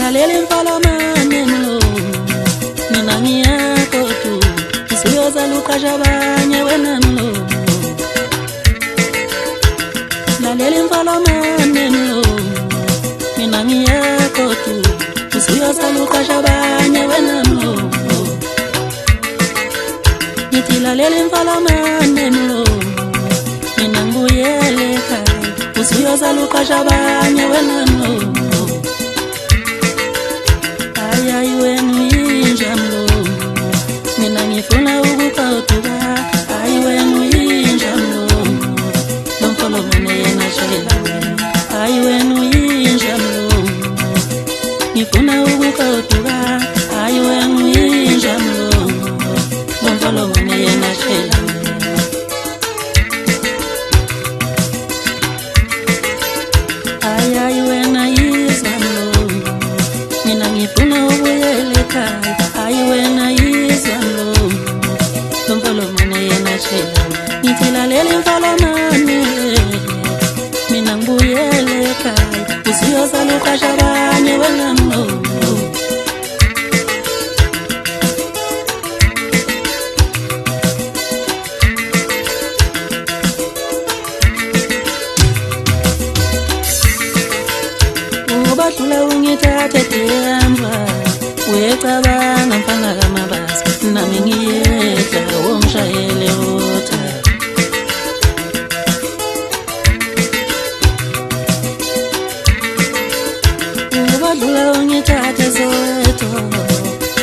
Ngilalela imfalamane mlo mina ngiyakho tu usuyoza luqasha abanye wena mlo Ngilalela imfalamane mlo mina ngiyakho tu usuyoza luqasha abanye wena mlo Ngilalela imfalamane mlo mina ngibuyele ekhaya usuyoza luqasha abanye wena mlo Ayayi wena uyinja mlo mina ngifuna ukukautuka ayi wena uyinja mlo nomfolo mene yena shayela ayi wena uyinja mlo ngifuna ukukautuka ayi wena uyinja mlo nomfolo mene yena shayela Ayayi wena yizwa mlo mina ngifuna ubuyele ekhaya ayi wena yizwa mlo nomfolo mane yena shela ngithi lalela imfalamane mina ngibuyele ekhaya usiyoza luqasha abanye wena mlo Ubadlula ungithathe dihamba Uyecabanga mfana kamabasi nami ngiyedla wongishayele wota Ubadlula ungithathe Soweto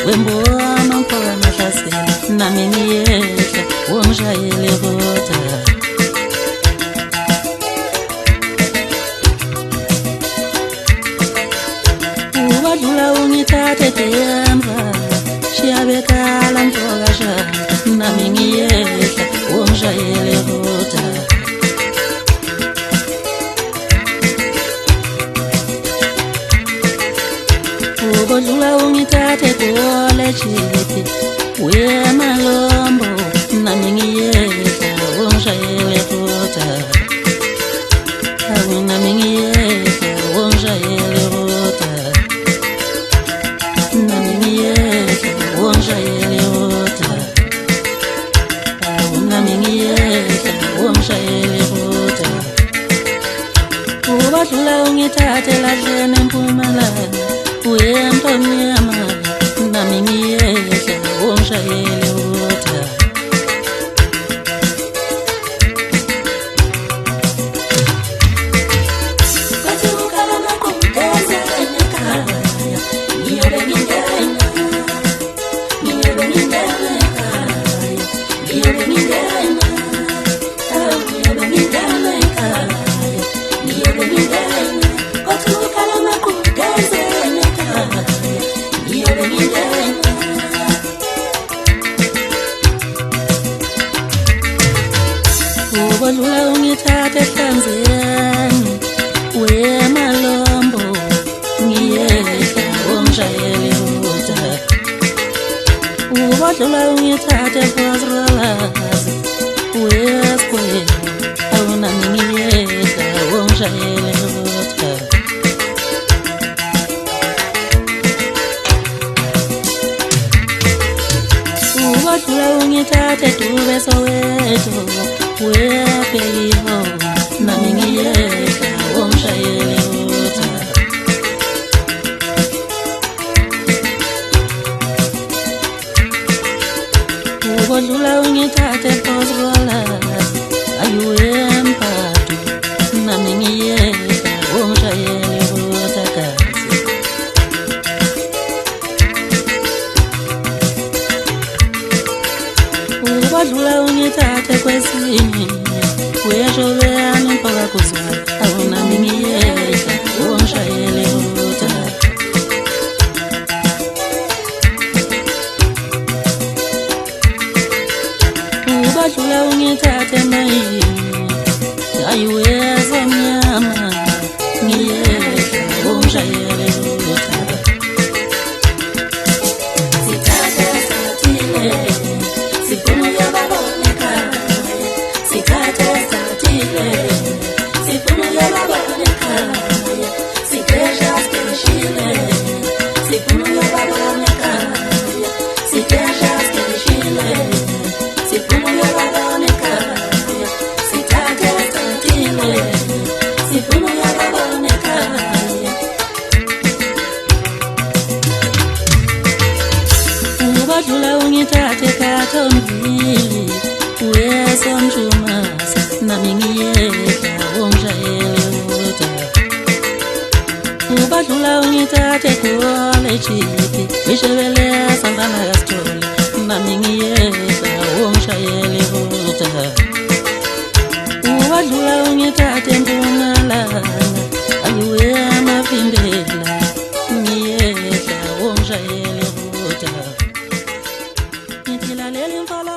wembuwa mampoka mahlasela nami ngiyedla wongishayele wota Ubadlula ungithathe dihamba Shiyabekala mfoka shaka nami ngiyedla wongishayele wota Ubadlula ungithathe Gole Chipi Uye Malombo nami ngiyedla wongishayele wota Awu nami ngiyedla wongishayele wota Nami ngiyedla wongishayele wota Awu nami ngiyedla wongishayele wota Ubadlula ungithathe lahlene Mpumalanga Uye Mtonyama nami ngiyedla wongishayele wota Bathi ukhala makumdeze ekhaya Ngiyobe ngingena Ngiyobe ngingena ekhaya Ngiyobe ngingena Ngiyobe ngingena ekhaya Ngiyobe ngingena Bathi ukhala makumdeze ekhaya Ngiyobe ngingena Ubadlula ungithathe eHlanzeni Uye Malombo ngiyedla wongishayele wota Ubadlula ungithathe eVosralazi Uye Square awu nami ngiyedla wongishayele wota Ubadlula ungithathe Dube Soweto Uye Bhekiho nami ngiyedla wongishayele wota Ubadlula ungithathe eVosralazi ayuye Mphathu nami ngiyedla wongishayele wota kazi Ubadlula ungithathe kwesinye Uyeshobeyana mpaka kuzwala awu nami ngiyedla wongishayele wota Ubadlula ungithathe Mayini ayuye Zamnyama ngiyedla wongishayele wota Sithathe sathile Sifuna uyababona ekhaya Sithathe sathile Sifuna uyababona ekhaya Sikesha sikeshile ungithathe kathomvili uyesomjumasa nami ngiyedla ungishayele uta ubadlula ungithathe kolejipi ngishebele sangana kasithole nami ngiyedla ungishayele uta ubadlula ungithathe empumalanga ayiwe amavimbela ngiyedla ungishayele uta ngilalela imfala